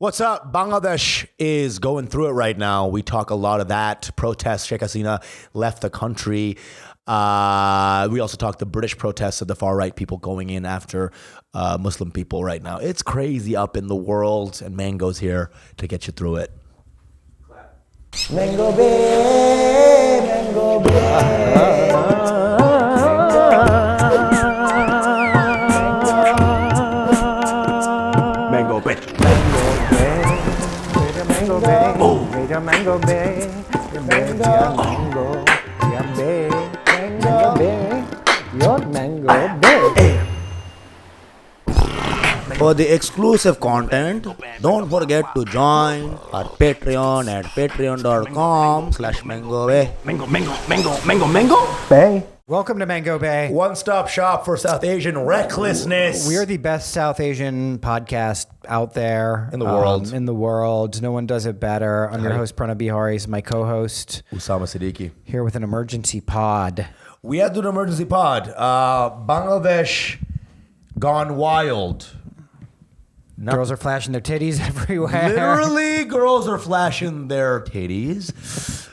What's up? Bangladesh is going through it right now. We talk a lot of that. Protests. Sheikh Hasina left the country. We also talk the British protests of the far right people going in after Muslim people right now. It's crazy up in the world, and Mango's here to get you through it. Mango Bay, Mango Bay. Mango Bay. Mango Bay, Mango Bay, Mango Bay, Mango Bay, your Mango Bay. For the exclusive content, don't forget to join our Patreon at patreon.com/MangoBay. Mango Bay. Welcome to Mango Bay. One-stop shop for South Asian recklessness. We are the best South Asian podcast out there. In the world. In the world. No one does it better. I'm your host, Pranav. Behari is my co-host. Usama Siddiquee. Here with an emergency pod. We had to do an emergency pod. Bangladesh gone wild. Girls are flashing their titties everywhere. Literally, girls are flashing their titties.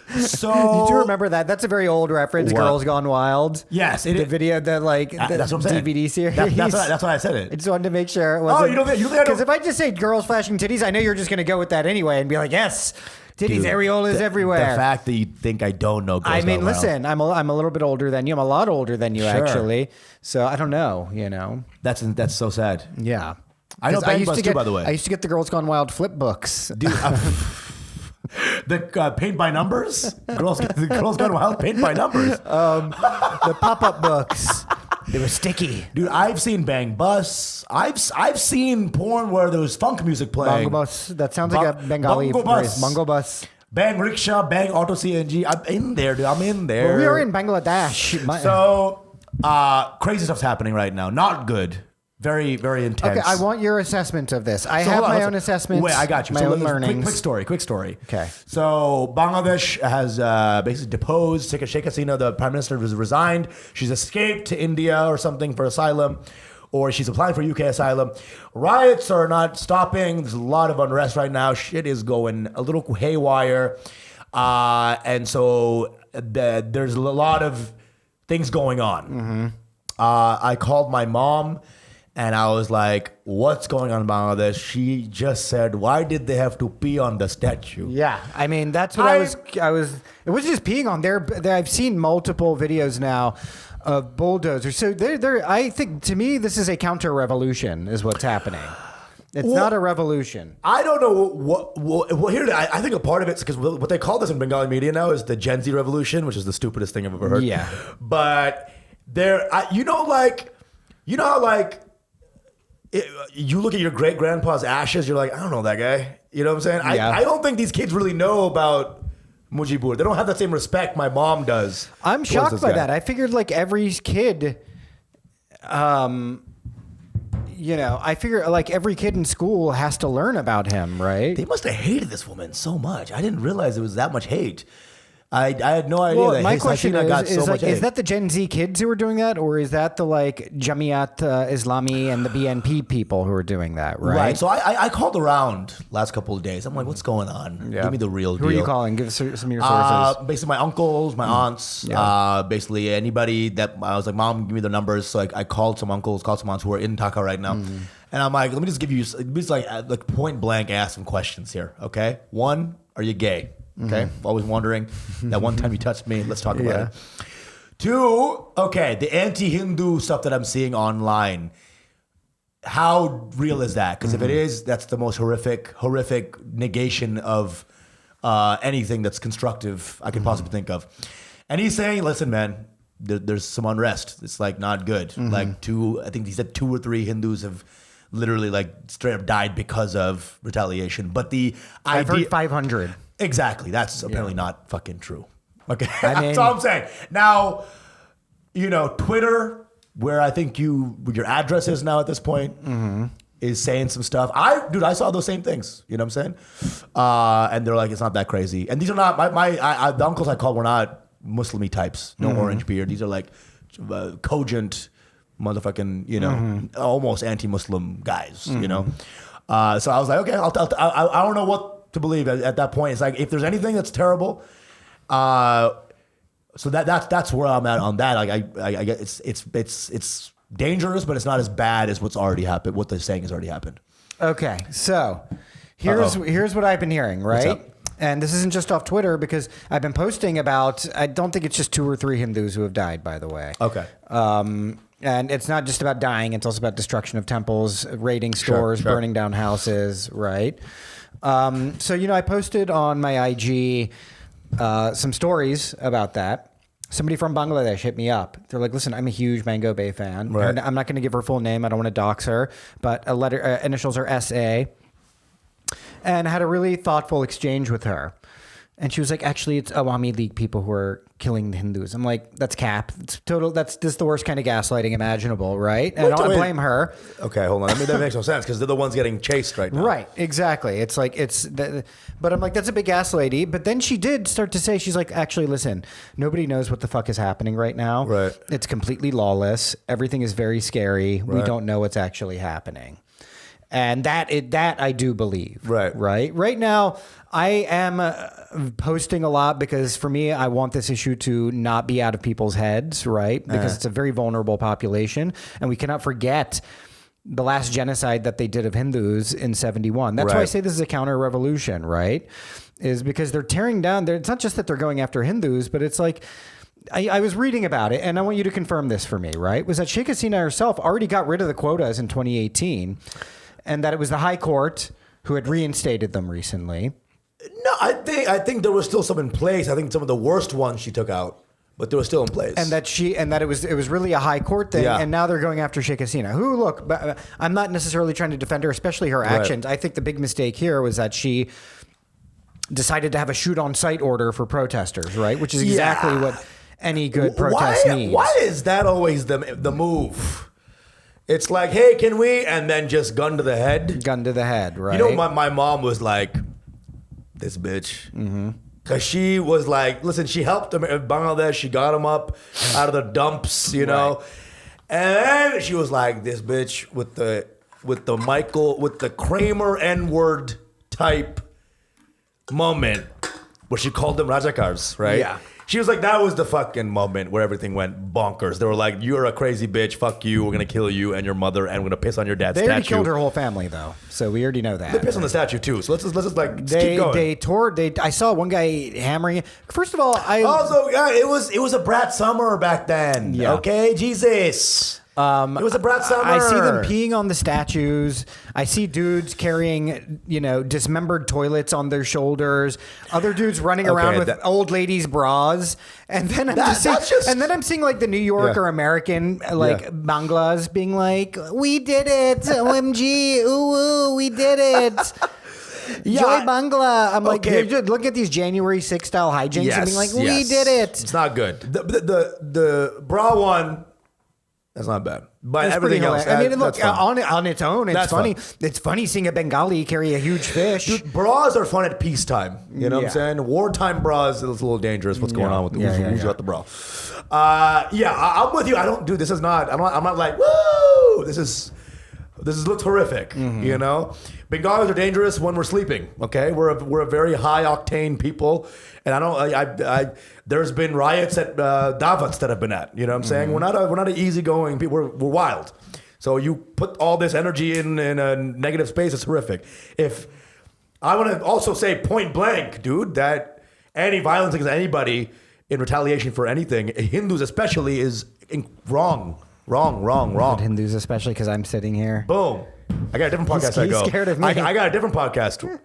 So You do remember that? That's a very old reference. What? Girls Gone Wild. Yes, The video, the that's what I'm saying. DVD series. That's why I said I it. just wanted to make sure it wasn't. you don't think I don't- Because if I just say girls flashing titties, I know you're just going to go with that anyway and be like, yes, titties, Dude, areolas everywhere. The fact that you think I don't know girls I mean, Gone Wild. listen, I'm a little bit older than you. I'm a lot older than you, Sure. actually. So I don't know, you know. That's so sad. Yeah. I know 'Cause Bang Bus too, by the way. I used to get the Girls Gone Wild flip books. Dude, the paint by numbers? Girls Gone Wild paint by numbers. The pop-up books. They were sticky. Dude, I've seen Bang Bus. I've seen porn where there was funk music playing. Bongo bus. That sounds like a Bengali Bongo phrase. bus. Bongo bus. Bang Rickshaw, Bang Auto CNG. I'm in there, dude. I'm in there. Well, we are in Bangladesh. So, crazy stuff's happening right now. Not good. Very, very intense. Okay, I want your assessment of this. I So have hold on, my let's- own assessment. Wait, I got you. My So own let's- learnings. Quick story. Okay. So Bangladesh has basically deposed Sheikh Hasina. The prime minister has resigned. She's escaped to India or something for asylum, or she's applying for UK asylum. Riots are not stopping. There's a lot of unrest right now. Shit is going a little haywire, and so there's a lot of things going on. Mm-hmm. I called my mom. And I was like, what's going on in Bangladesh? She just said, why did they have to pee on the statue? Yeah, I mean that's what I was. It was just peeing on there. I've seen multiple videos now of bulldozers. So they're. I think to me this is a counter-revolution, is what's happening. It's not a revolution. I don't know what here. I think a part of it's because what they call this in Bengali media now is the Gen Z revolution, which is the stupidest thing I've ever heard. Yeah. But you know how you look at your great grandpa's ashes, you're like, I don't know that guy. You know what I'm saying? Yeah. I don't think these kids really know about Mujibur. They don't have that same respect my mom does. I'm towards shocked this by guy. that. I figured like every kid, I figure like every kid in school has to learn about him, right? They must have hated this woman so much. I didn't realize it was that much hate. I had no idea Well, that my his question Hasina got is so much like, hate. is that the Gen Z kids who are doing that, or is that the like jamiat-e-islami and the BNP people who are doing that? Right. So I called around last couple of days. I'm like, what's going on? Yeah. Give me the real Who deal. are you calling? Give us some of your sources. Basically, my uncles, my aunts, Yeah. basically anybody that I was like, Mom, give me the numbers. So I called some uncles, called some aunts who are in Dhaka right now. And I'm like, let me just give you, like point blank ask some questions here. Okay. One, are you gay? Okay. Always wondering. That one time you touched me. Let's talk about it. Two, okay, the anti-Hindu stuff that I'm seeing online. How real is that? Because if it is, that's the most horrific negation of anything that's constructive I can possibly think of. And he's saying, listen, man, there's some unrest. It's like not good. Like I think he said 2 or 3 Hindus have literally like straight up died because of retaliation. But I've heard 500. Exactly. That's apparently not fucking true. Okay. I mean- That's all I'm saying. Now, Twitter, where I think your address is now at this point, is saying some stuff. I saw those same things. You know what I'm saying? And they're like, it's not that crazy. And these are not, the uncles I called were not Muslim-y types. No orange beard. These are like cogent motherfucking, almost anti-Muslim guys, So I was like, okay, I don't know what to believe at that point. It's like if there's anything that's terrible, so that's where I'm at on that. Like I get it's dangerous, but it's not as bad as what's already happened. What they're saying has already happened. Okay, so here's what I've been hearing, right? And this isn't just off Twitter because I've been posting about. I don't think it's just 2 or 3 Hindus who have died, by the way. Okay. And it's not just about dying; it's also about destruction of temples, raiding stores, Sure. burning down houses, right? So I posted on my IG some stories about that. Somebody from Bangladesh hit me up. They're like, "Listen, I'm a huge Mango Bay fan. Right. I'm not going to give her full name. I don't want to dox her, but initials are SA." And I had a really thoughtful exchange with her. And she was like, actually, it's Awami League people who are killing the Hindus. I'm like, that's cap. It's total. That's just the worst kind of gaslighting imaginable, right? And I don't blame her. Okay, hold on. I mean, that makes no sense because they're the ones getting chased right now. Right, exactly. It's like, but I'm like, that's a big gas lady. But then she did start to say, she's like, actually, listen, nobody knows what the fuck is happening right now. Right. It's completely lawless. Everything is very scary. We don't know what's actually happening. And that I do believe. Right. Right now, I am posting a lot because for me, I want this issue to not be out of people's heads, right? Because it's a very vulnerable population. And we cannot forget the last genocide that they did of Hindus in 71. That's why I say this is a counter-revolution, right? Is because they're tearing down. It's not just that they're going after Hindus, but it's like... I was reading about it, and I want you to confirm this for me, right? Was that Sheikh Hasina herself already got rid of the quotas in 2018, and that it was the High Court who had reinstated them recently. No, I think there was still some in place. I think some of the worst ones she took out, but they were still in place. And that it was really a High Court thing, and now they're going after Sheikh Hasina. Who, look, I'm not necessarily trying to defend her, especially her actions. I think the big mistake here was that she decided to have a shoot-on-sight order for protesters, right? Which is exactly what any good protest needs. Why is that always the move? It's like, hey, can we? And then just gun to the head. Gun to the head, right? You know, my mom was like, this bitch. Because she was like, listen, she helped them in Bangladesh. She got them up out of the dumps, you know. And then she was like, this bitch with the Kramer N-word type moment where she called them Rajakars, right? Yeah. She was like, that was the fucking moment where everything went bonkers. They were like, you're a crazy bitch. Fuck you. We're going to kill you and your mother, and we're going to piss on your dad's statue. They already killed her whole family, though. So we already know that. They pissed on the statue, too. So let's just keep going. I saw one guy hammering it. First of all, it was a brat summer back then. Yeah. Okay? Jesus. It was a brat summer. I see them peeing on the statues. I see dudes carrying, dismembered toilets on their shoulders. Other dudes running around with old ladies' bras. And then I'm seeing like the New York or American Banglas being like, "We did it, OMG, ooh, we did it." Joy Bangla. I'm like, look at these January 6th style hijinks and being like, we did it. It's not good. The bra one. That's not bad. But it's everything else, look, on its own, it's funny. Fun. It's funny seeing a Bengali carry a huge fish. Dude, bras are fun at peacetime. You know what I'm saying? Wartime bras, it's a little dangerous. What's going on with who's got the bra? I'm with you. I don't do this. Is not. I'm not like woo. This looks horrific. You know, Bengalis are dangerous when we're sleeping. Okay, we're a very high octane people, and I there's been riots at Davats that I've been at. You know what I'm saying? We're not an easygoing people. We're wild. So you put all this energy in a negative space, it's horrific. If I want to also say point blank, dude, that any violence against anybody in retaliation for anything, Hindus especially, is wrong. Hindus especially, because I'm sitting here. Boom. I got a different podcast. He's scared of me. I got a different podcast.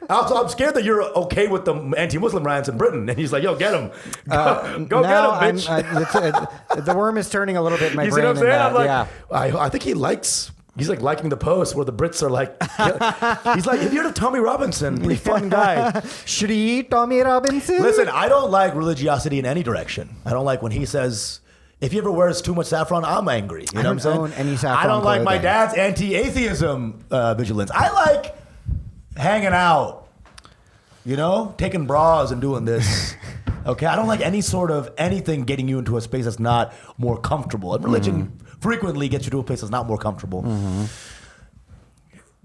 Also, I'm scared that you're okay with the anti-Muslim rants in Britain. And he's like, yo, get him. Go get him, bitch. The worm is turning a little bit in my you brain. See what I'm saying? I'm I think he's like liking the post where the Brits are like, he's like, have you heard of Tommy Robinson? Pretty fun guy. Shri Tommy Robinson? Listen, I don't like religiosity in any direction. I don't like when he says, if he ever wears too much saffron, I'm angry. You know what I'm saying? Own any saffron I don't like my clothing. dad's anti-atheism vigilance. I like hanging out, taking bras and doing this. Okay, I don't like any sort of anything getting you into a space that's not more comfortable. And religion frequently gets you to a place that's not more comfortable.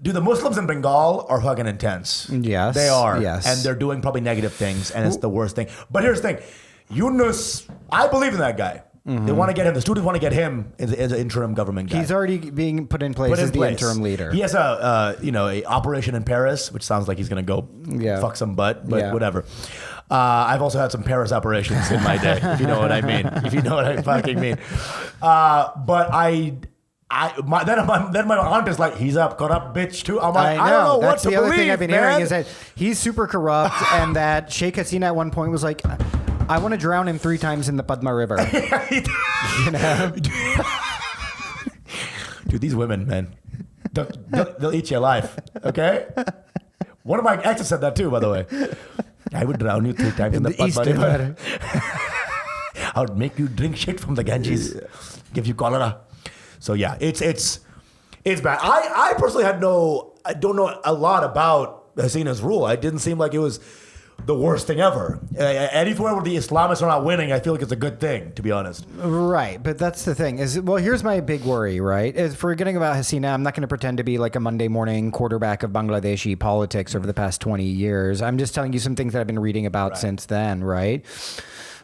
Dude, the Muslims in Bengal are fucking intense. Yes. They are. Yes. And they're doing probably negative things, and it's the worst thing. But here's the thing. Yunus, I believe in that guy. They want to get him. The students want to get him as an interim government guy. He's already being put in place as the interim leader. He has a operation in Paris, which sounds like he's going to go fuck some butt, but whatever. I've also had some Paris operations in my day, if you know what I mean. If you know what I fucking mean. But then my aunt is like, he's a corrupt bitch too. I'm like, I don't know what to believe. That's the other thing I've been hearing is that he's super corrupt, and that Sheikh Hasina at one point was like, I want to drown him 3 times in the Padma River. You know? Dude, these women, man, they'll eat you alive. Okay. One of my exes said that too, by the way. I would drown you 3 times in the Padma River. I would make you drink shit from the Ganges, give you cholera. So yeah, it's bad. I personally I don't know a lot about Hasina's rule. It didn't seem like it was the worst thing ever. Anywhere where the Islamists are not winning, I feel like it's a good thing, to be honest. Right, but that's the thing. Here's my big worry, right? Is forgetting about Hasina, I'm not going to pretend to be like a Monday morning quarterback of Bangladeshi politics over the past 20 years. I'm just telling you some things that I've been reading about since then, right?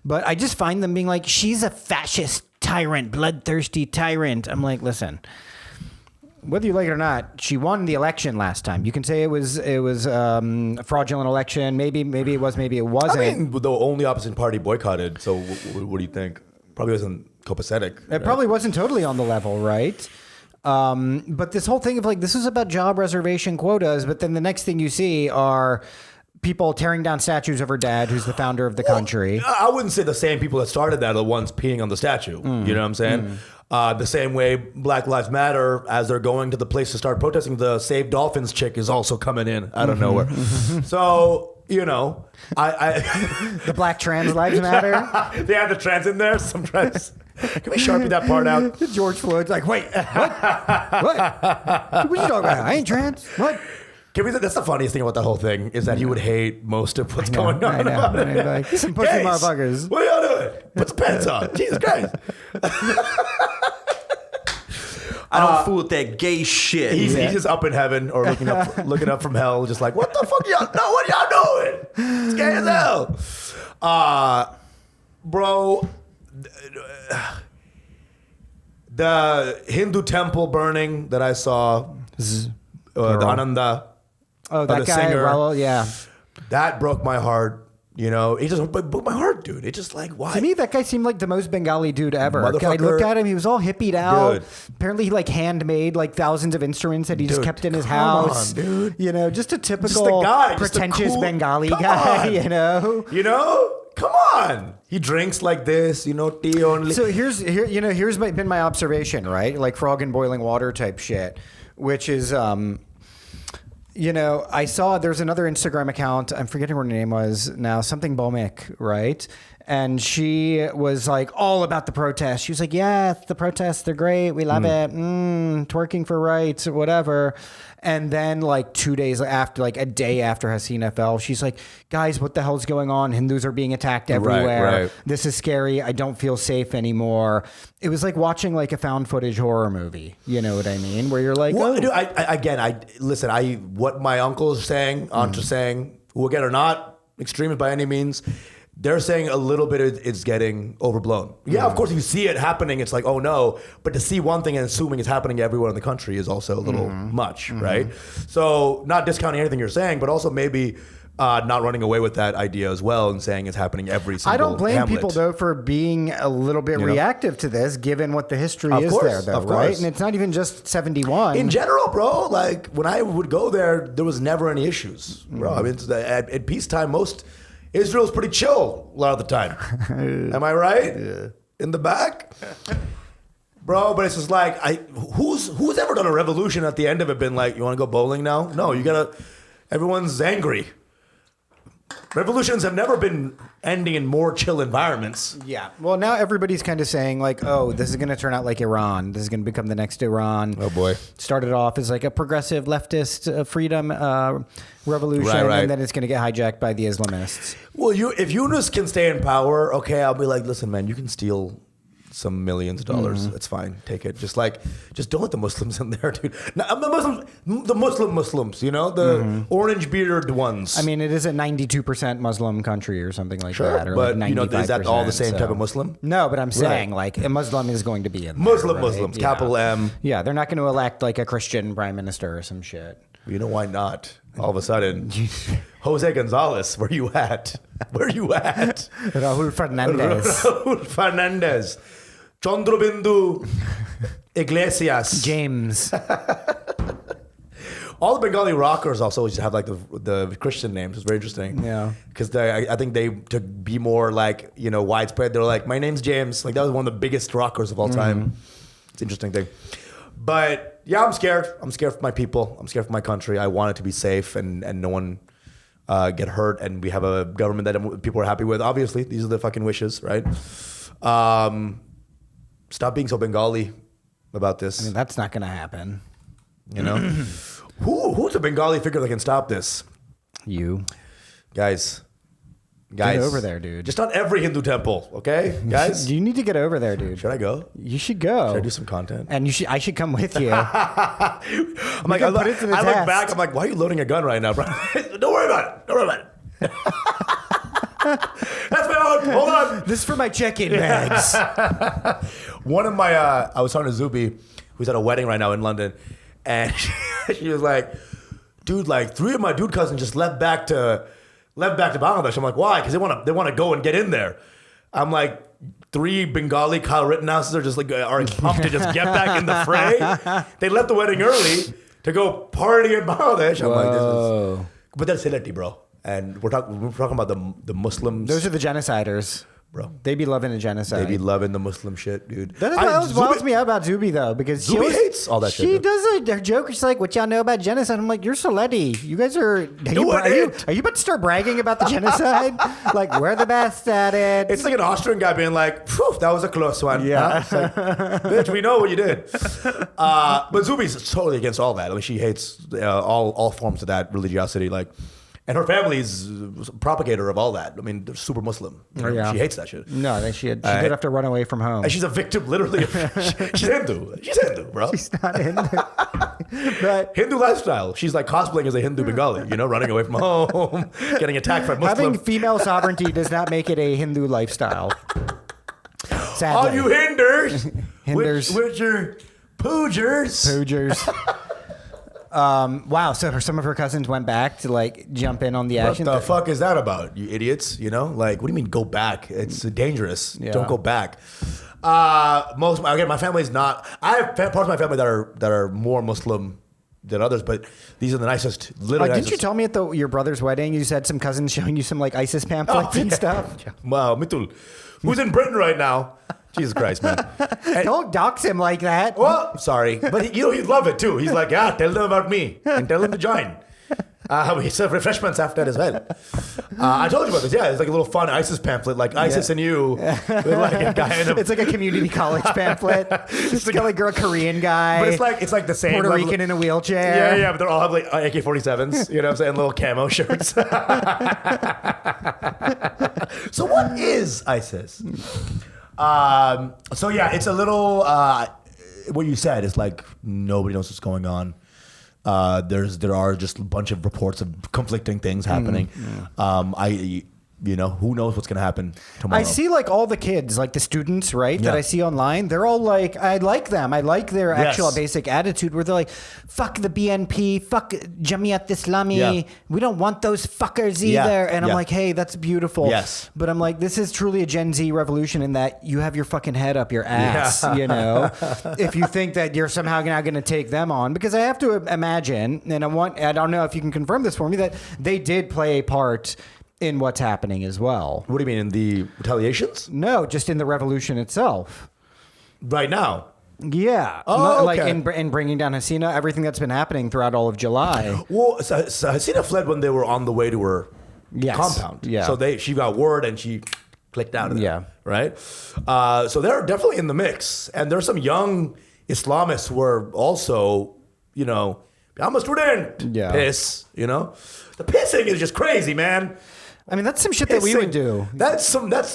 But I just find them being like, she's a fascist tyrant, bloodthirsty tyrant. I'm like, listen, whether you like it or not, she won the election last time. You can say it was a fraudulent election. Maybe it was, maybe it wasn't. I mean, the only opposition party boycotted. So what do you think? Probably wasn't copacetic. It probably wasn't totally on the level, right? But this whole thing of like, this is about job reservation quotas, but then the next thing you see are people tearing down statues of her dad, who's the founder of the country. I wouldn't say the same people that started that are the ones peeing on the statue. You know what I'm saying? The same way Black Lives Matter, as they're going to the place to start protesting, the Save Dolphins chick is also coming in out of nowhere. So, you know, The Black Trans Lives Matter. They had the trans in there. Some trans. Can we Sharpie that part out? George Floyd's like, wait, what? What are you talking about? I ain't trans. What? That's the funniest thing about the whole thing is that he would hate most of what's going on. I know. Like, some pussy motherfuckers. What are y'all doing? Put the pants on. Jesus Christ. I don't fool with that gay shit. He's just up in heaven or looking up from hell, just like, what the fuck y'all know? What y'all doing? It's gay as hell. Bro, the Hindu temple burning that I saw, the Ananda. Oh, that guy. Singer, Well, yeah. That broke my heart. You know, it just broke my heart, dude. It just like, why? To me, that guy seemed like the most Bengali dude ever. I Motherfucker. looked at him; he was all hippied out. Dude. Apparently, he like handmade like thousands of instruments that he just Dude, kept in his come house. on, dude. You know, just a typical Just a guy, just a pretentious cool- Bengali come guy. on. You know. Come on. He drinks like this, tea only. So here's been my observation, right? Like frog in boiling water type shit, which is I saw there's another Instagram account. I'm forgetting what her name was now. Something Bomik, right? And she was like all about the protests. She was like, yeah, the protests, they're great. We love it. Twerking for rights, whatever. And then like 2 days after, like a day after Hasina fell, she's like, guys, what the hell's going on? Hindus are being attacked everywhere. Right. This is scary. I don't feel safe anymore. It was like watching like a found footage horror movie. You know what I mean? Where you're like, Well, oh. dude, what my uncle is saying, aunt is saying, who again are not extremists by any means, they're saying a little bit it's getting overblown. Yeah, of course, if you see it happening, it's like, oh no. But to see one thing and assuming it's happening everywhere in the country is also a little much, right? So not discounting anything you're saying, but also maybe not running away with that idea as well and saying it's happening every single I don't blame hamlet. people though for being a little bit reactive to this, given what the history Of is course, there, though, of right? course. And it's not even just 71. In general, bro, like when I would go there was never any issues, bro. I mean, at peacetime, Israel's pretty chill a lot of the time. Am I right? Yeah. In the back? Bro, but it's just like, who's ever done a revolution at the end of it been like, you want to go bowling now? No, everyone's angry. Revolutions have never been ending in more chill environments. Yeah. Well, now everybody's kind of saying like, oh, this is going to turn out like Iran. This is going to become the next Iran. Oh, boy. Started off as like a progressive leftist freedom revolution, Right. and then it's going to get hijacked by the Islamists. Well, if Yunus can stay in power, okay, I'll be like, listen, man, you can steal some millions of dollars. It's fine. Take it. Just don't let the Muslims in there, dude. Now, the Muslims, you know, the orange bearded ones. I mean, it is a 92% Muslim country or something like Sure, that. Or but like you know, is that all the same 95%, type of Muslim? No, but I'm saying like a Muslim is going to be in there, right? Muslims, Yeah. capital M. Yeah, they're not going to elect like a Christian prime minister or some shit. You know why not? All of a sudden, Jose Gonzalez, where you at? Where you at? Raúl Fernandez. Raúl Fernandez, Chandrabindu Iglesias, James. All the Bengali rockers also just have like the Christian names. It's very interesting. Yeah. Because I think they, to be more like, you know, widespread, they're like, my name's James. Like that was one of the biggest rockers of all time. It's an interesting thing. But yeah, I'm scared. I'm scared for my people. I'm scared for my country. I want it to be safe and no one get hurt. And we have a government that people are happy with. Obviously, these are the fucking wishes, right? Stop being so Bengali about this. I mean, that's not going to happen. You know? Who's a Bengali figure that can stop this? You. Guys. Get over there, dude. Just not every Hindu temple, okay? Guys? You need to get over there, dude. Should I go? You should go. Should I do some content? And I should come with you. I'm like, can put it to the I look test. back, I'm like, why are you loading a gun right now, bro? Don't worry about it. Don't worry about it. That's my own. Hold on. This is for my check-in bags. One of my, I was talking to Zubi, who's at a wedding right now in London, and she was like, dude, like 3 of my dude cousins just left back to Bangladesh. I'm like, why? Because they want to go and get in there. I'm like, 3 Bengali Kyle Rittenhouses are just like are pumped to just get back in the fray. They left the wedding early to go party in Bangladesh. I'm like, this is, but that's Siddiquee, bro. And we're talking about the Muslims. Those are the genociders. Bro. They be loving a genocide. They be loving the Muslim shit, dude. That is what always bothers me out about Zubi, though, because she Zubi always, hates all that shit, She dude. does her joke. She's like, "What y'all know about genocide?" I'm like, "You're Soletti. You guys are you about to start bragging about the genocide? Like, we're the best at it." It's like an Austrian guy being like, "Phew, that was a close one." Yeah. It's like, bitch, we know what you did. But Zubi's totally against all that. I mean, she hates all forms of that religiosity, like. And her family's a propagator of all that. I mean, they're super Muslim. You know? Yeah. She hates that shit. No, she did have to run away from home. And she's a victim, literally. She's Hindu. She's Hindu, bro. She's not Hindu. But Hindu lifestyle. She's like cosplaying as a Hindu Bengali, you know, running away from home, getting attacked by Muslims. having female sovereignty does not make it a Hindu lifestyle. Sadly. All you Hinders, Hinders. which are poojers. Poogers. Wow, so some of her cousins went back to like jump in on the What action. the fuck is that about, you idiots? You know, like, what do you mean go back? It's dangerous. Yeah. Don't go back. My family's not. I have parts of my family that are more Muslim than others, but these are the nicest. Literally, Didn't nicest. you tell me at your brother's wedding you said some cousins showing you some like ISIS pamphlets and stuff? Wow, Mitul, who's in Britain right now? Jesus Christ, man. And, Don't dox him like that. well, sorry, but he'd love it too. He's like, yeah, tell them about me and tell them to join. We serve refreshments after as well. I told you about this. Yeah, it's like a little fun ISIS pamphlet, like ISIS and you, with like a guy in a. It's like a community college pamphlet. It's got like a Korean guy, But it's like the same Puerto level- Rican in a wheelchair. Yeah, but they all have like AK-47s. You know what I'm saying? Little camo shirts. So what is ISIS? So yeah, it's a little. What you said is like nobody knows what's going on. There are just a bunch of reports of conflicting things happening. Who knows what's going to happen tomorrow? I see like all the kids, like the students, right, Yeah. that I see online. They're all like, I like them. I like their actual Yes. basic attitude where they're like, fuck the BNP, fuck jamiat-e-islami. Yeah. We don't want those fuckers Yeah. either. And I'm Yeah. like, hey, that's beautiful. Yes. But I'm like, this is truly a Gen Z revolution in that you have your fucking head up your ass, you know, if you think that you're somehow now going to take them on. Because I have to imagine, and I don't know if you can confirm this for me, that they did play a part in what's happening as well. What do you mean in the retaliations No, just in the revolution itself. right now? Yeah. Oh, Like okay. in bringing down Hasina, everything that's been happening throughout all of July. Well, so Hasina fled when they were on the way to her Yes. compound. Yeah. So she got word and she clicked out of there. Yeah. Right. So they're definitely in the mix, and there's some young Islamists who are also, I'm a student. Yeah. Piss. The pissing is just crazy, man. I mean, that's some shit that we would do. That's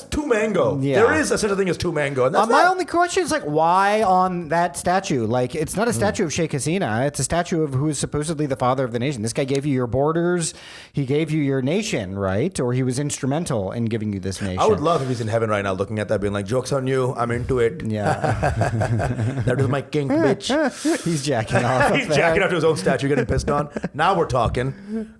too mango. Yeah. There is such a thing as too mango. And that's My that. only question is like, why on that statue? Like, it's not a statue of Sheikh Hasina. It's a statue of who is supposedly the father of the nation. This guy gave you your borders. He gave you your nation, right? Or he was instrumental in giving you this nation. I would love if he's in heaven right now looking at that, being like, joke's on you. I'm into it. Yeah. That is my kink, bitch. He's jacking off. He's jacking up to his own statue, getting pissed on. Now we're talking.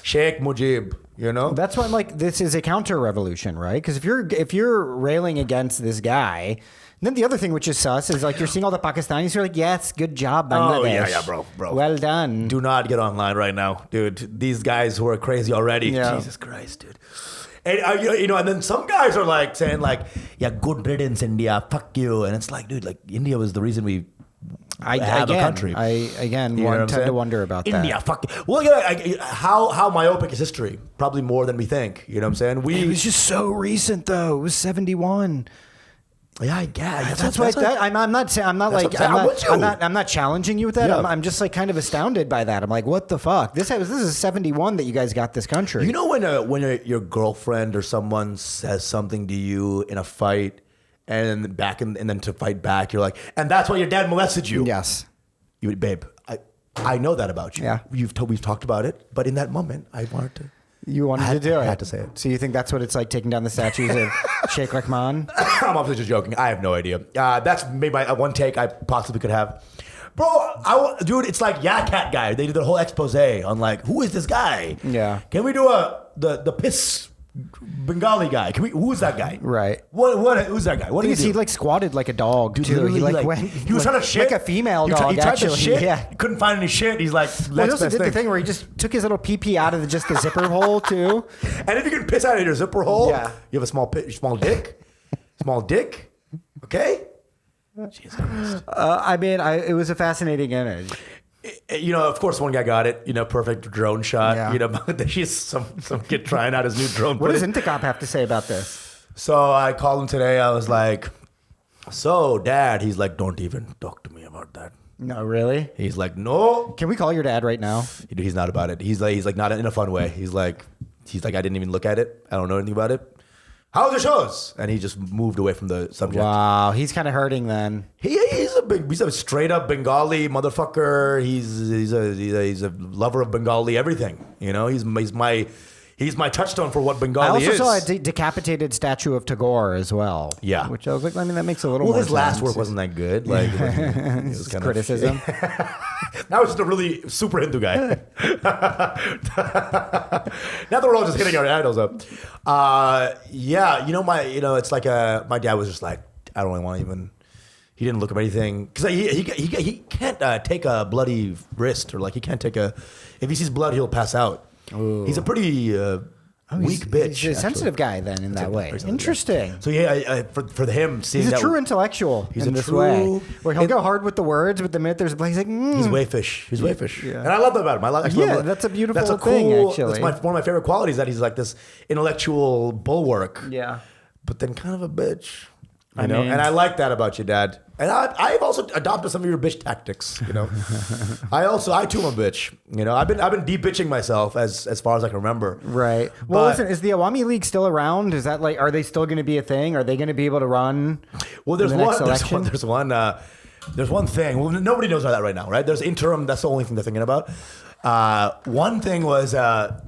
Sheikh Mujib, you know? That's why I'm like, this is a counter revolution, right? Because if you're railing against this guy, then the other thing which is sus is like you're seeing all the Pakistanis who are like, yes, good job, Bangladesh. Oh, yeah, bro. Well done. Do not get online right now, dude. These guys who are crazy already. Yeah. Jesus Christ, dude. And and then some guys are like saying like, yeah, good riddance, India. Fuck you. And it's like, dude, like India was the reason we have a country. I tend to wonder about India, that. fuck. Well, how myopic is history? Probably more than we think. You know what I'm saying? It was just so recent, though. It was 71. Yeah, I guess. That's why I'm not challenging you with that. Yeah. I'm just like kind of astounded by that. I'm like, what the fuck? This is 71 that you guys got this country. You know when your girlfriend or someone says something to you in a fight, and then to fight back, you're like, and that's why your dad molested you. Yes. Babe, I know that about you. Yeah. We've talked about it, but in that moment, I wanted to. You wanted to do it. I had to say it. So you think that's what it's like taking down the statues of Sheikh Rahman? I'm obviously just joking. I have no idea. That's maybe my one take I possibly could have. Bro, dude, it's like Cat guy. They did the whole expose on like, who is this guy? Yeah. Can we do the piss Bengali guy? Who is that guy? Right. Who's that guy? What did he do? He like squatted like a dog, Dude, too. He literally, went, he was trying to shit. like a female dog, He tried actually. to shit. Yeah. He couldn't find any shit. He's like, Well, he also did the thing where he just took his little pee-pee out of just the zipper hole, too. And if you can piss out of your zipper hole, Yeah. you have a small dick. Small dick. Okay? Jesus Christ. It was a fascinating image. Of course, one guy got it. Perfect drone shot. Yeah. But she's some kid trying out his new drone. What does Intikab have to say about this? So I called him today. I was like, "So, Dad," he's like, "Don't even talk to me about that." No, really? He's like, "No." Can we call your dad right now? He's not about it. He's like not in a fun way. He's like, I didn't even look at it. I don't know anything about it. How's the shows? And he just moved away from the subject. Wow, he's kind of hurting then. He's a straight up Bengali motherfucker. He's a lover of Bengali everything. He's my touchstone for what Bengali is. I also saw a decapitated statue of Tagore as well. Yeah. Which I was like, that makes a little more his last sense. work wasn't that good. Like, it was kind criticism. That was just a really super Hindu guy. Now that we're all just hitting our idols up. It's like my dad was just like, I don't really want to even. He didn't look up anything because he can't take a bloody wrist or like he can't take a. If he sees blood, he'll pass out. Ooh. He's a pretty weak bitch. He's a sensitive guy then in that way. Interesting. So for him seeing he's a that true intellectual in this way, where he'll go hard with the words, but the minute there's he's like, he's wayfish. He's wayfish, and I love that about him. That's a beautiful thing. Actually, that's one of my favorite qualities. That he's like this intellectual bulwark. Yeah, but then kind of a bitch. And I like that about you, Dad. And I've also adopted some of your bitch tactics. I too am a bitch. I've been deep bitching myself as far as I can remember. Right. Well, listen, is the Awami League still around? Is that like, are they still going to be a thing? Are they going to be able to run? Well, there's one thing. Well, nobody knows about that right now, right? There's interim. That's the only thing they're thinking about. One thing was, I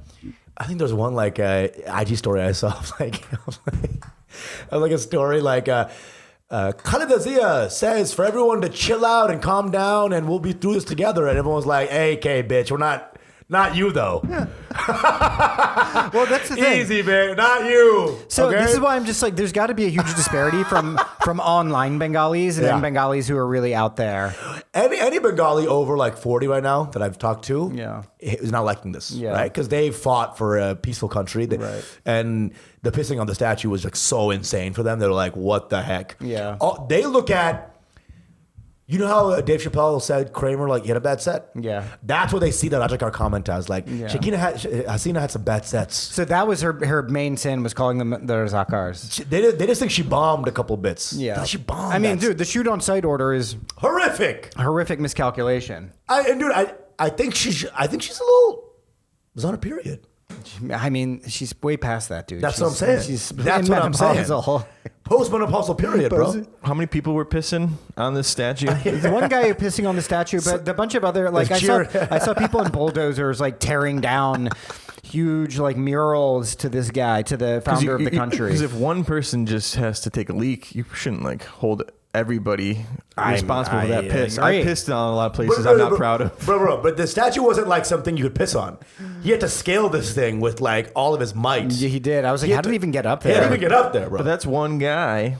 think there's one like IG story I saw. Like a story like. Khalid Azia says for everyone to chill out and calm down and we'll be through this together. And everyone's like, hey, okay, bitch, we're not you though. Yeah. Well, that's the thing. Easy, man, not you. So okay? This is why I'm just like, there's got to be a huge disparity from online Bengalis and then Bengalis who are really out there. Any Bengali over like 40 right now that I've talked to is not liking this, right? Because they fought for a peaceful country. And the pissing on the statue was like so insane for them. They're like, what the heck? Yeah. They look at, you know how Dave Chappelle said Kramer like he had a bad set? Yeah. That's what they see the Rajakar comment as. Like, Sheikh Hasina had some bad sets. So that was her main sin, was calling them the Razakars. They just think she bombed a couple bits. Yeah. She bombed. I mean, dude, the shoot on sight order is horrific miscalculation. I think she's a little was on a period. I mean, she's way past that, dude. That's what I'm saying. She's That's what I'm saying. menopausal. Postmenopausal period, bro. How many people were pissing on this statue? There's one guy pissing on the statue, but a bunch of other like I saw people in bulldozers like tearing down huge like murals to this guy, to the founder of the country. Because if one person just has to take a leak, you shouldn't like hold everybody responsible for that piss. I pissed on a lot of places I'm not proud of. Bro, but the statue wasn't like something you could piss on. He had to scale this thing with like all of his might. Yeah, he did. I was like, how did he even get up He there? didn't even get up there, bro. But that's one guy,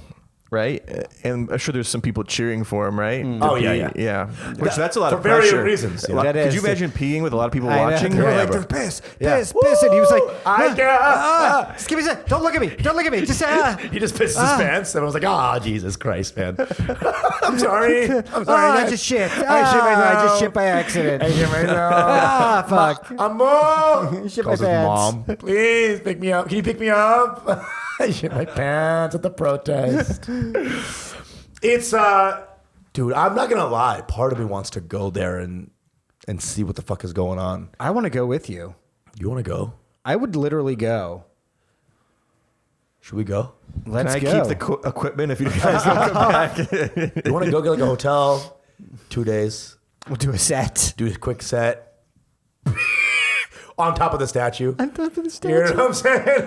right? And I'm sure there's some people cheering for him, right? Oh, yeah. Which that's a lot of for pressure. various reasons. Yeah. That Could is. you imagine peeing with a lot of people I know. watching? They were Yeah, like, bro. piss, Yeah. piss, and he was like, I can't. just give me a sec. Don't look at me. Don't look at me. Just He just pissed his pants, and I was like, Jesus Christ, man. I'm sorry. I'm sorry. I just shit. I I just shit by accident. shit myself. Fuck. I'm mom. Shit my Calls his pants. mom. Please pick me up. Can you pick me up? I shit my pants at the protest. It's dude, I'm not gonna lie. Part of me wants to go there and see what the fuck is going on. I want to go with you. You want to go? I would literally go. Should we go? Let's Can I go. keep the equipment if you guys don't come back? You want to go get like a hotel? 2 days. We'll do a set. Do a quick set. On top of the statue. On top of the You know statue. what I'm saying?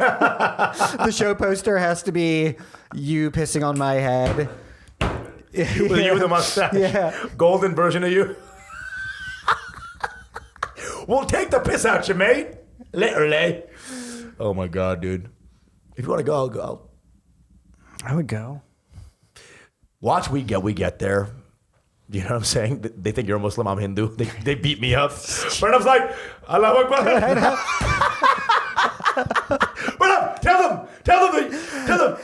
The show poster has to be you pissing on my head. With you with a mustache. Yeah. Golden version of you. We'll take the piss out you, mate. Literally. Oh my God, dude. If you want to go, I'll go. I would go. Watch we get there. You know what I'm saying? They think you're a Muslim, I'm Hindu. They beat me up. Pranav's like, Allahu Akbar. Pranav, tell them.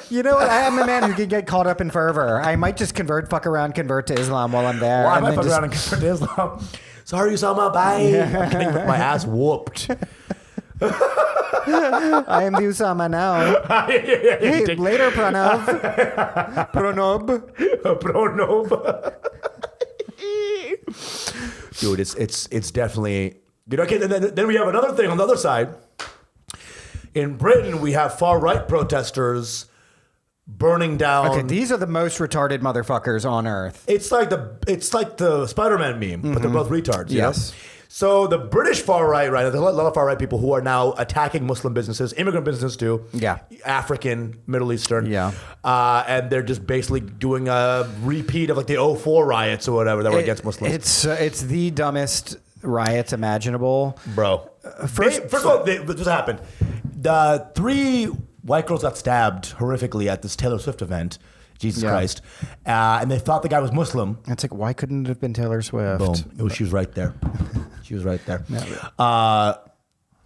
You know what? I am a man who can get caught up in fervor. I might just convert to Islam while I'm there. Well, I and might then fuck just- around and convert to Islam. Sorry, Usama, bye. I'm getting my ass whooped. I am the Usama now. Hey, later, Pranav. Pranav. Dude, it's definitely. Dude, okay, then we have another thing on the other side. In Britain, we have far right protesters burning down. Okay, these are the most retarded motherfuckers on earth. It's like the Spider-Man meme, but they're both retards. You know? Yes. So the British far right, there's a lot of far right people who are now attacking Muslim businesses, immigrant businesses too. Yeah. African, Middle Eastern. Yeah. And they're just basically doing a repeat of like the 04 riots or whatever that were against Muslims. It's the dumbest riots imaginable. Bro. First of all, this happened. The 3 white girls got stabbed horrifically at this Taylor Swift event. Jesus Christ. And they thought the guy was Muslim. It's like, why couldn't it have been Taylor Swift? Boom. She was right there. She was right there.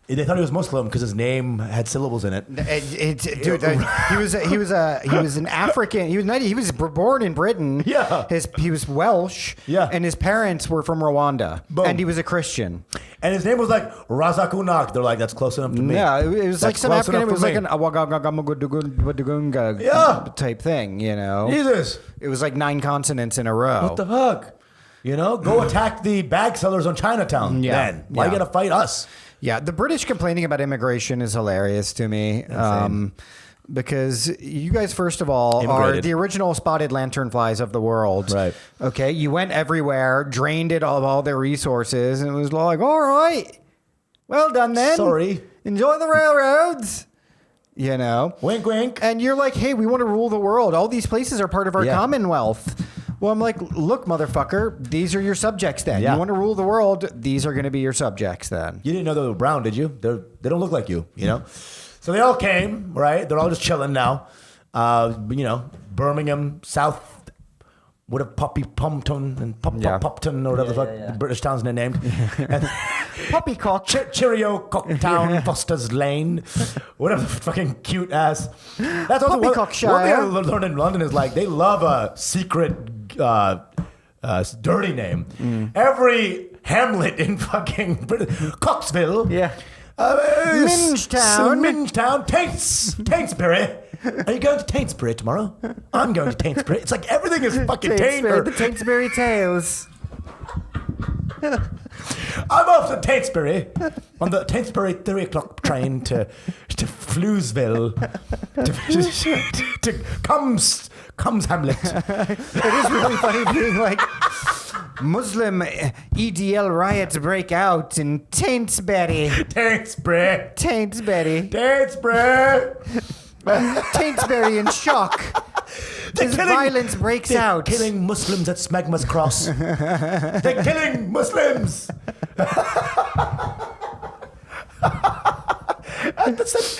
They thought he was Muslim because his name had syllables in it. Dude, he was an African. He was born in Britain. Yeah. He was Welsh. Yeah. And his parents were from Rwanda. Boom. And he was a Christian. And his name was like Razakunak. They're like, that's close enough to me. Yeah, it was like That's some close African. It enough was for like me. an awagagamugudugunga Yeah. type thing, you know. Jesus. It was like 9 consonants in a row. What the fuck? You know, go attack the bag sellers on Chinatown. Yeah. Then why you Yeah. gotta fight us? Yeah, the British complaining about immigration is hilarious to me. Because you guys, first of all, are Immigrated. the original spotted lanternflies of the world. Right. Okay, you went everywhere, drained it of all their resources, and it was like, all right, well done then. Sorry. Enjoy the railroads. You know? Wink, wink. And you're like, hey, we want to rule the world. All these places are part of our Yeah. commonwealth. Well, I'm like, look, motherfucker, these are your subjects then. Yeah. You want to rule the world, these are going to be your subjects then. You didn't know they were brown, did you? They don't look like you, you know? So they all came, right? They're all just chilling now. You know, Birmingham, South, whatever, Poppy Pumpton and Popton or whatever the fuck the British town's named. And Poppycock. Cheerio Cocktown, Foster's Lane, whatever the fucking cute ass. That's also one thing I learned in London is like they love a secret dirty name. Every hamlet in fucking Britain, Coxville. Yeah. Mingetown. Tainsbury. Are you going to Tainsbury tomorrow? I'm going to Tainsbury. It's like everything is fucking Tainbury. The Tainsbury Tales. I'm off to Tatesbury on the Tatesbury 3 o'clock train to Floosville to comes Hamlet. It is really funny being like, Muslim EDL riots break out in Taintsbury. Taintsbury in shock. As violence breaks out. Killing Muslims at Smegma's Cross. They're killing Muslims.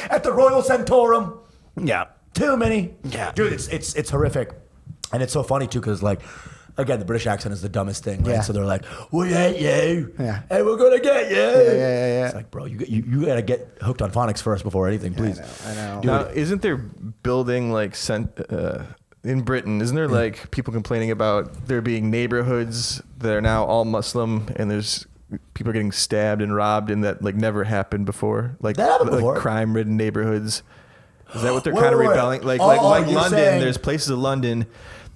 at the Royal Santorum. Yeah. Too many. Yeah. Dude, it's horrific. And it's so funny too, because like, again, the British accent is the dumbest thing, right? Yeah. So they're like, "We hate you, Yeah. and we're gonna get you." Yeah. It's like, bro, you gotta get hooked on phonics first before anything, please. I know. Dude, Now, isn't there building like in Britain? Isn't there like people complaining about there being neighborhoods that are now all Muslim, and there's people getting stabbed and robbed, and that like never happened before? Like That happened before. crime-ridden neighborhoods. Is that what they're Wait, kind of wait, wait. rebelling? Like Oh, like you're London. saying- There's places in London.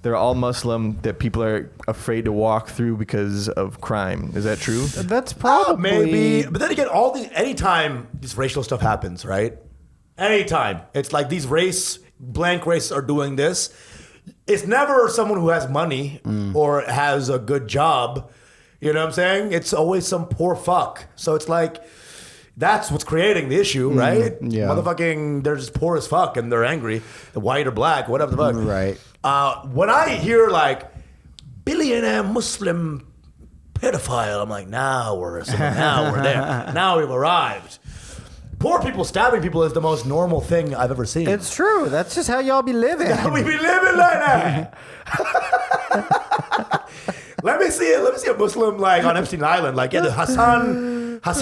They're all Muslim that people are afraid to walk through because of crime. Is that true? That's probably maybe, but then again, anytime this racial stuff happens, right? Anytime it's like these blank races are doing this, it's never someone who has money or has a good job. You know what I'm saying? It's always some poor fuck. So it's like, that's what's creating the issue, right? Yeah. Motherfucking, they're just poor as fuck and they're angry, white or black, whatever the fuck. Right. When I hear like billionaire Muslim pedophile, I'm like, now we're there. Now we've arrived. Poor people stabbing people is the most normal thing I've ever seen. It's true. That's just how y'all be living. We be living like that. Let me see a Muslim like on Epstein Island. Like, yeah, the Hassan was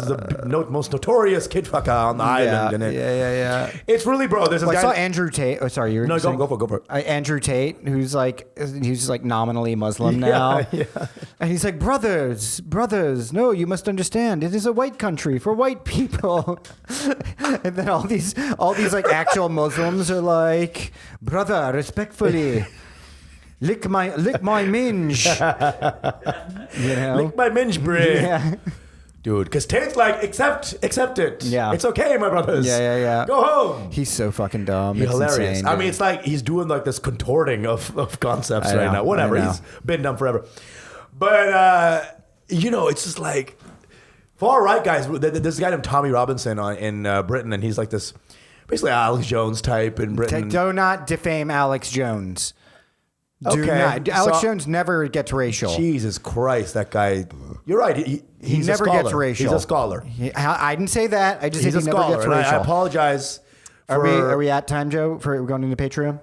the most notorious kid fucker on the island. And Yeah. it's really, bro. There's a Well, I guy. saw Andrew Tate. Oh, sorry, you're No, saying- go for it. Andrew Tate, he's just like nominally Muslim now. Yeah. And he's like, brothers, no, you must understand, it is a white country for white people. And then all these like actual Muslims are like, brother, respectfully, lick my minge. You know? Lick my minge bread. Yeah. Dude, because Tate's like, accept it. Yeah. It's okay, my brothers. Yeah. Go home. He's so fucking dumb. He's It's hilarious. insane, I dude. mean, it's like he's doing like this contorting of concepts I right know, now. Whatever. I know. He's been dumb forever. But, it's just like far right guys. There's a guy named Tommy Robinson in Britain, and he's like this basically Alex Jones type in Britain. Do not defame Alex Jones. Do Okay, not. Alex so- Jones never gets racial. Jesus Christ, that guy. You're right. He's never a scholar. gets racial. He's a scholar. I didn't say that. I just He's said a he never scholar. gets And I racial. apologize. Are we at time, Joe? For going into Patreon?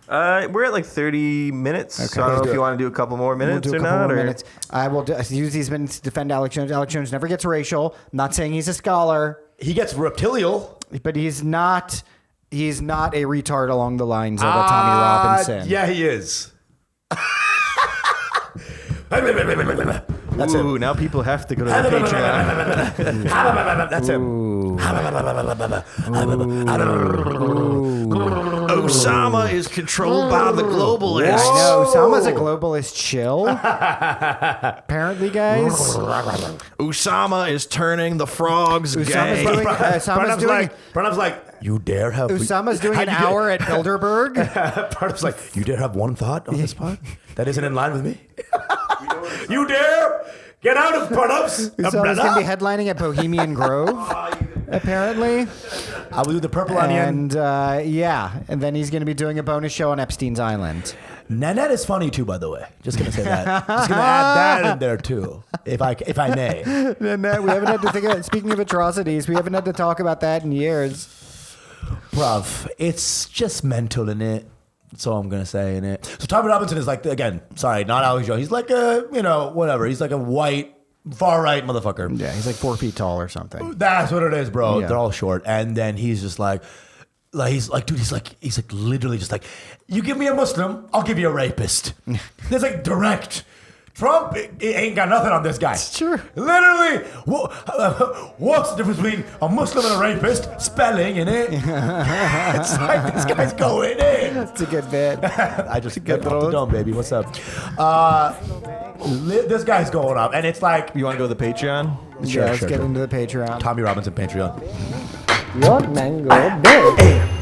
We're at like 30 minutes. So I don't know if you want to do a couple more minutes We'll do or a couple not. more Or minutes. I will use these minutes to defend Alex Jones. Alex Jones never gets racial. I'm not saying he's a scholar, He gets reptilial. but he's not. He's not a retard along the lines of a Tommy Robinson. Yeah, he is. That's Ooh, him. now people have to go to the Patreon. That's him. Osama is controlled by the globalists. I know. Osama's a globalist chill. Apparently, guys. Osama is turning the frogs gay. Pranav's like, you dare have... Usama's doing an hour at Bilderberg. Pranav's like, you dare have one thought on this pod that isn't in line with me? You dare get out of Pranav's Usama's umbrella? going to be headlining at Bohemian Grove, apparently. I will do the purple onion. And and then he's going to be doing a bonus show on Epstein's Island. Nanette is funny too, by the way. Just gonna say that. Just gonna add that in there too, if I may. And we haven't had to think about. Speaking of atrocities, we haven't had to talk about that in years. Bruv, it's just mental in it. That's all I'm gonna say in it. So Tommy Robinson is like, again, sorry, not Alex Jones. He's like whatever. He's like a white, far right motherfucker. Yeah, he's like 4 feet tall or something. That's what it is, bro. Yeah. They're all short. And then he's just like he's like literally just like, you give me a Muslim, I'll give you a rapist. There's like direct Trump ain't got nothing on this guy. Sure. Literally, what's the difference between a Muslim and a rapist? Spelling, innit? It's like this guy's going in. It's a good bit. I just get get off the dome, baby. What's up? This guy's going up, and it's like You want to go to the Patreon? Let's get into the Patreon. Tommy Robinson Patreon. Your mango big.